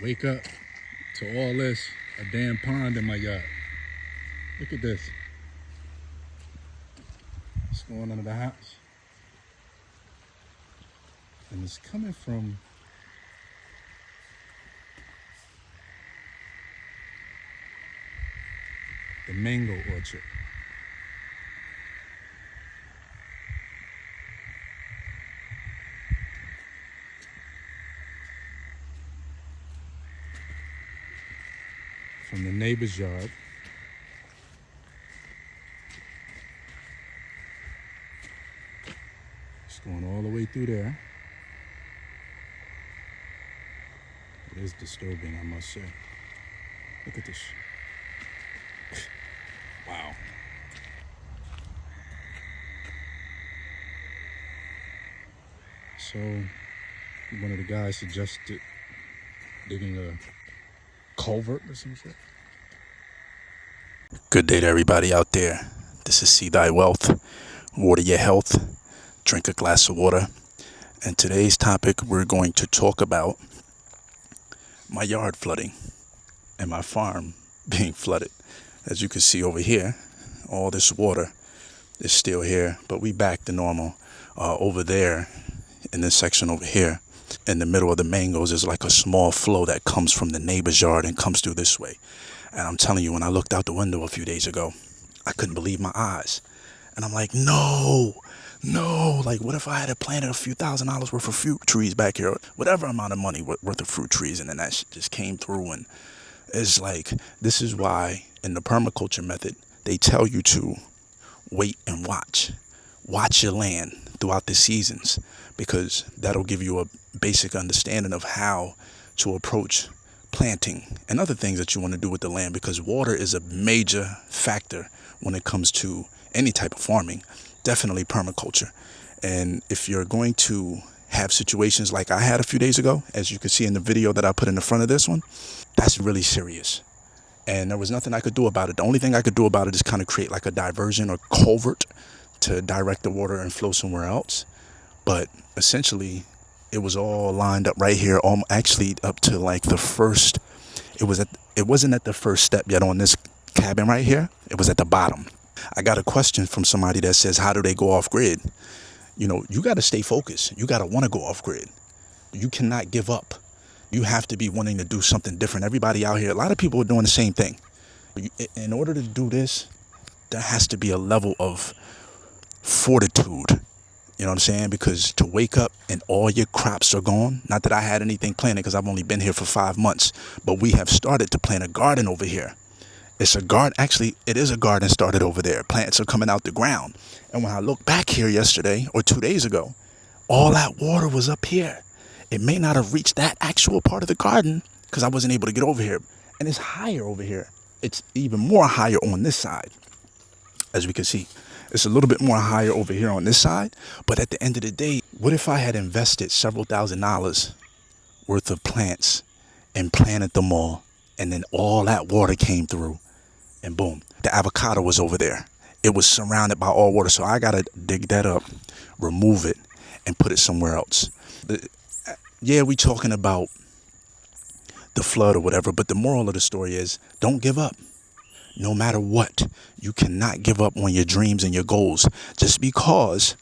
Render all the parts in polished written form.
Wake up to all this, a damn pond in my yard. Look at this. It's going under the house. And it's coming from the mango orchard. From the neighbor's yard. It's going all the way through there. It is disturbing, I must say. Look at this. Wow. So, one of the guys suggested digging a culvert or some shit. Good day to everybody out there. This is See Thy Wealth, water your health, drink a glass of water. And today's topic, we're going to talk about my yard flooding and my farm being flooded. As you can see over here, all this water is still here, but we back to normal. Over there, in this section over here, in the middle of the mangoes, is like a small flow that comes from the neighbor's yard and comes through this way. And I'm telling you, when I looked out the window a few days ago, I couldn't believe my eyes. And I'm like, no, like what if I had planted a few $1,000s worth of fruit trees back here, whatever amount of money worth of fruit trees, and then that shit just came through. And it's like, this is why in the permaculture method, they tell you to wait and watch your land throughout the seasons, because that'll give you a basic understanding of how to approach planting and other things that you want to do with the land, because water is a major factor when it comes to any type of farming, definitely permaculture. And if you're going to have situations like I had a few days ago, as you can see in the video that I put in the front of this one, that's really serious. And there was nothing I could do about it. The only thing I could do about it is kind of create like a diversion or culvert to direct the water and flow somewhere else. But essentially, it was all lined up right here, actually up to like the first, it wasn't at the first step yet on this cabin right here. It was at the bottom. I got a question from somebody that says, how do they go off grid? You know, you got to stay focused. You got to want to go off grid. You cannot give up. You have to be wanting to do something different. Everybody out here, a lot of people are doing the same thing. In order to do this, there has to be a level of fortitude. You know what I'm saying? Because to wake up and all your crops are gone, not that I had anything planted because I've only been here for 5 months, but we have started to plant a garden over here. It's a garden. Actually, it is a garden started over there. Plants are coming out the ground. And when I looked back here yesterday or 2 days ago, all that water was up here. It may not have reached that actual part of the garden because I wasn't able to get over here. And it's higher over here. It's even more higher on this side. As we can see, it's a little bit more higher over here on this side. But at the end of the day, what if I had invested several $1,000s worth of plants and planted them all, and then all that water came through and boom, the avocado was over there. It was surrounded by all water. So I got to dig that up, remove it, and put it somewhere else. Yeah, we talking about the flood or whatever, but the moral of the story is don't give up. No matter what, you cannot give up on your dreams and your goals. Just because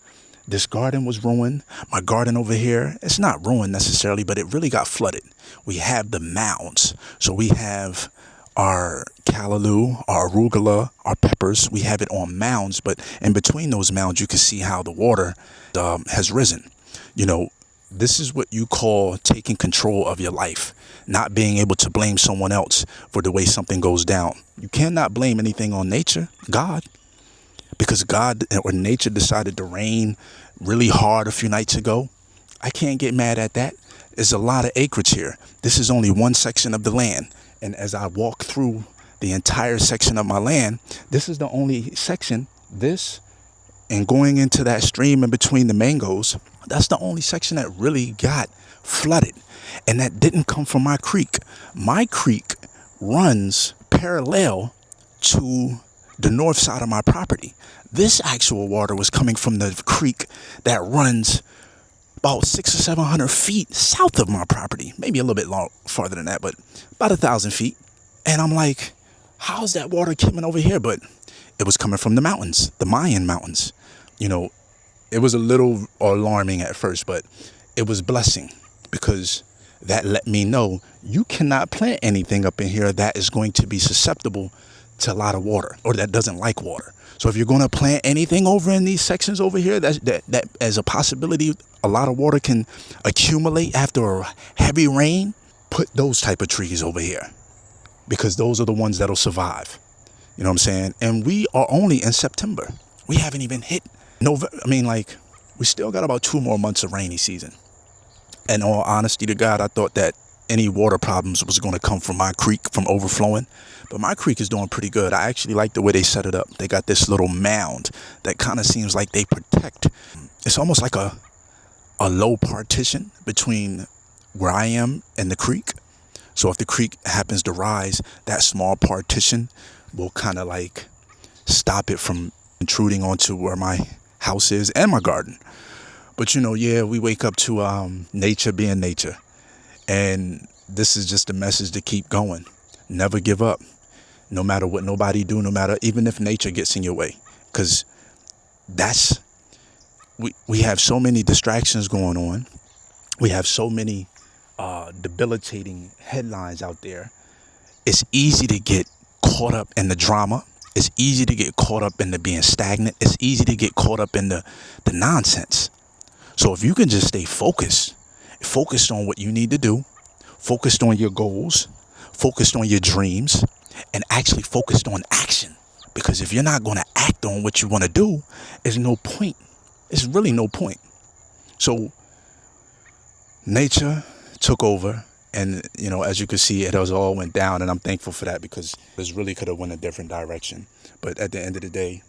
this garden was ruined, my garden over here, it's not ruined necessarily, but it really got flooded. We have the mounds. So we have our callaloo, our arugula, our peppers. We have it on mounds, but in between those mounds, you can see how the water has risen. You know, this is what you call taking control of your life, not being able to blame someone else for the way something goes down. You cannot blame anything on nature, God, because God or nature decided to rain really hard a few nights ago. I can't get mad at that. There's a lot of acreage here. This is only one section of the land. And as I walk through the entire section of my land, this is the only section, this and going into that stream in between the mangoes, that's the only section that really got flooded. And that didn't come from my creek. My creek runs parallel to the north side of my property. This actual water was coming from the creek that runs about 600 or 700 feet south of my property, maybe a little bit farther than that, but about 1,000 feet. And I'm like, how's that water coming over here? But it was coming from the mountains, the Mayan mountains. You know, it was a little alarming at first, but it was blessing because that let me know you cannot plant anything up in here that is going to be susceptible to a lot of water or that doesn't like water. So if you're going to plant anything over in these sections over here, that as a possibility, a lot of water can accumulate after a heavy rain, put those type of trees over here because those are the ones that'll survive. You know what I'm saying? And we are only in September. We haven't even hit November. I mean, like, we still got about 2 more months of rainy season. In all honesty to God, I thought that any water problems was going to come from my creek from overflowing. But my creek is doing pretty good. I actually like the way they set it up. They got this little mound that kind of seems like they protect. It's almost like a low partition between where I am and the creek. So if the creek happens to rise, that small partition will kind of like stop it from intruding onto where my house is and my garden. But yeah, we wake up to nature being nature. And this is just a message to keep going. Never give up. No matter what nobody do, no matter, even if nature gets in your way. Because we have so many distractions going on. We have so many debilitating headlines out there. It's easy to get caught up in the drama. It's easy to get caught up in the being stagnant. It's easy to get caught up in the nonsense. So if you can just stay focused on what you need to do, focused on your goals, focused on your dreams, and actually focused on action. Because if you're not going to act on what you want to do, there's no point. There's really no point. So nature took over. And, as you can see, it has all went down. And I'm thankful for that because this really could have went a different direction. But at the end of the day,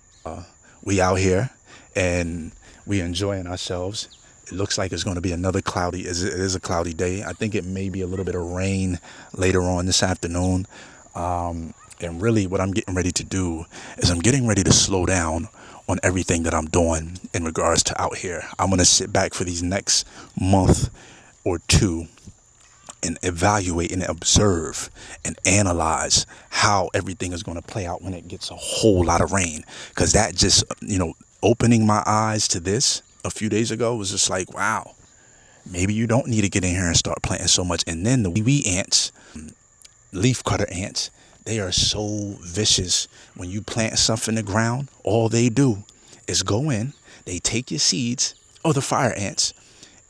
we out here and we enjoying ourselves. It looks like it's going to be another cloudy. It is a cloudy day. I think it may be a little bit of rain later on this afternoon. And really what I'm getting ready to do is I'm getting ready to slow down on everything that I'm doing in regards to out here. I'm going to sit back for these next month or two and evaluate and observe and analyze how everything is going to play out when it gets a whole lot of rain. Because that just, opening my eyes to this a few days ago was just like, wow, maybe you don't need to get in here and start planting so much. And then the wee ants, leaf cutter ants, they are so vicious. When you plant stuff in the ground, all they do is go in, they take your seeds, or the fire ants,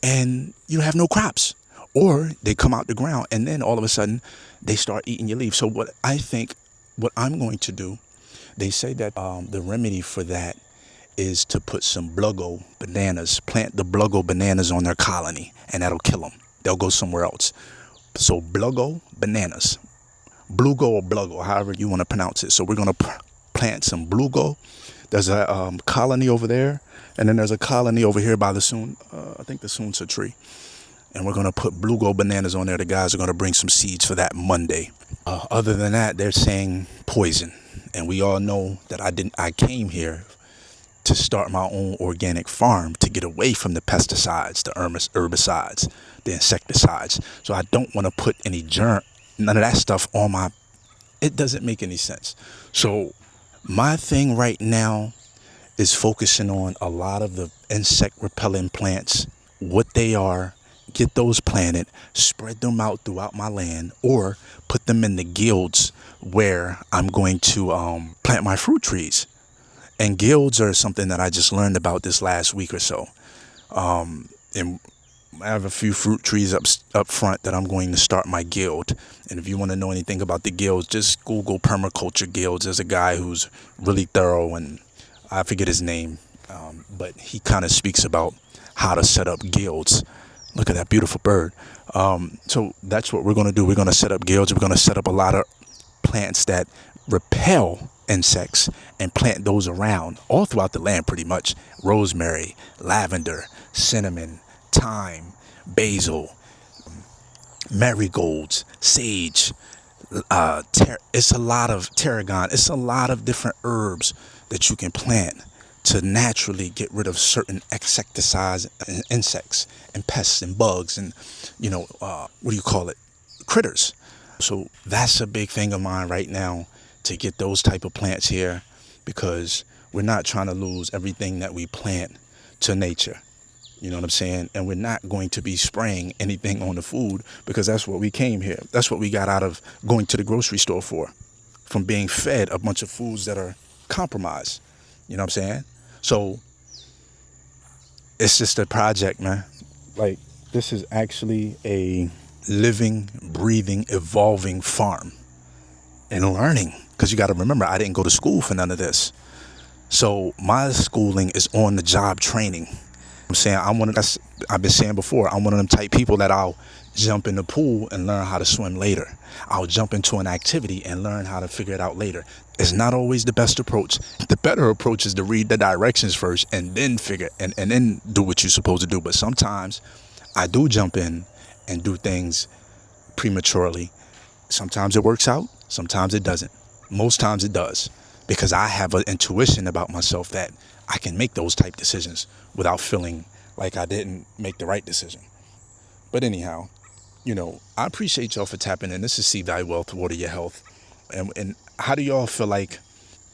and you have no crops. Or they come out the ground and then all of a sudden they start eating your leaves. So what I'm going to do, they say that the remedy for that is to put some bluggo bananas, plant the bluggo bananas on their colony, and that'll kill them. They'll go somewhere else. So bluggo bananas, blugo or bluggo, however you want to pronounce it. So we're going to plant some bluggo. There's a colony over there, and then there's a colony over here by the I think the Sunsa tree. And we're going to put bluggo bananas on there. The guys are going to bring some seeds for that Monday. Other than that, they're saying poison. And we all know that I came here to start my own organic farm to get away from the pesticides, the herbicides, the insecticides. So I don't want to put none of that stuff on it doesn't make any sense. So my thing right now is focusing on a lot of the insect repellent plants, what they are, get those planted, spread them out throughout my land, or put them in the guilds where I'm going to plant my fruit trees. And guilds are something that I just learned about this last week or so. And I have a few fruit trees up front that I'm going to start my guild. And if you want to know anything about the guilds, just Google permaculture guilds. There's a guy who's really thorough, and I forget his name, but he kind of speaks about how to set up guilds. Look at that beautiful bird. So that's what we're going to do. We're going to set up guilds. We're going to set up a lot of plants that repel insects and plant those around all throughout the land pretty much. Rosemary, lavender, cinnamon, thyme, basil, marigolds, sage. It's a lot of tarragon. It's a lot of different herbs that you can plant to naturally get rid of certain insecticides and insects and pests and bugs and, what do you call it? Critters. So that's a big thing of mine right now, to get those type of plants here, because we're not trying to lose everything that we plant to nature. You know what I'm saying? And we're not going to be spraying anything on the food, because that's what we came here. That's what we got out of going to the grocery store for, from being fed a bunch of foods that are compromised. You know what I'm saying? So it's just a project, man. Like, this is actually a living, breathing, evolving farm and learning. Because you got to remember, I didn't go to school for none of this. So my schooling is on the job training. I'm saying I've been saying before, I'm one of them type people that I'll jump in the pool and learn how to swim later. I'll jump into an activity and learn how to figure it out later. It's not always the best approach. The better approach is to read the directions first and then and then do what you're supposed to do. But sometimes I do jump in and do things prematurely. Sometimes it works out, sometimes it doesn't. Most times it does, because I have an intuition about myself that I can make those type decisions without feeling like I didn't make the right decision. But anyhow, I appreciate y'all for tapping in. This is See Thy Wealth, Water Your Health. And how do y'all feel like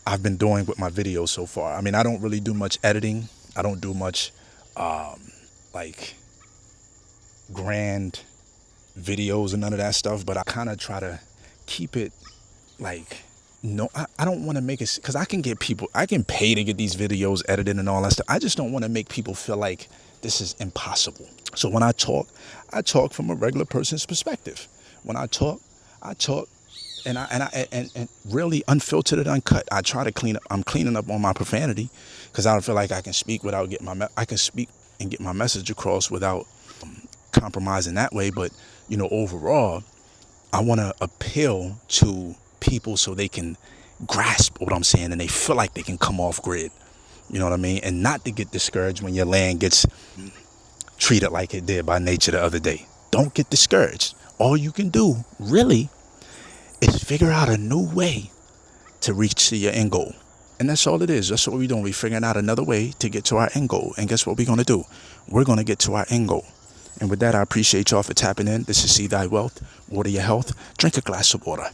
I've been doing with my videos so far? I mean, I don't really do much editing. I don't do much like grand videos and none of that stuff, but I kind of try to keep it like, no, I don't want to make it, because I can pay to get these videos edited and all that stuff. I just don't want to make people feel like this is impossible. So when I talk from a regular person's perspective. When I talk and really unfiltered and uncut. I try to clean up. I'm cleaning up on my profanity, because I don't feel like I can speak without getting I can speak and get my message across without compromising that way. But overall, I want to appeal to people so they can grasp what I'm saying and they feel like they can come off grid. You know what I mean? And not to get discouraged when your land gets treated like it did by nature the other day. Don't get discouraged. All you can do, really, is figure out a new way to reach to your end goal. And that's all it is. That's what we're doing. We're figuring out another way to get to our end goal. And guess what we're going to do? We're going to get to our end goal. And with that, I appreciate y'all for tapping in. This is See Thy Wealth, Water Your Health. Drink a glass of water.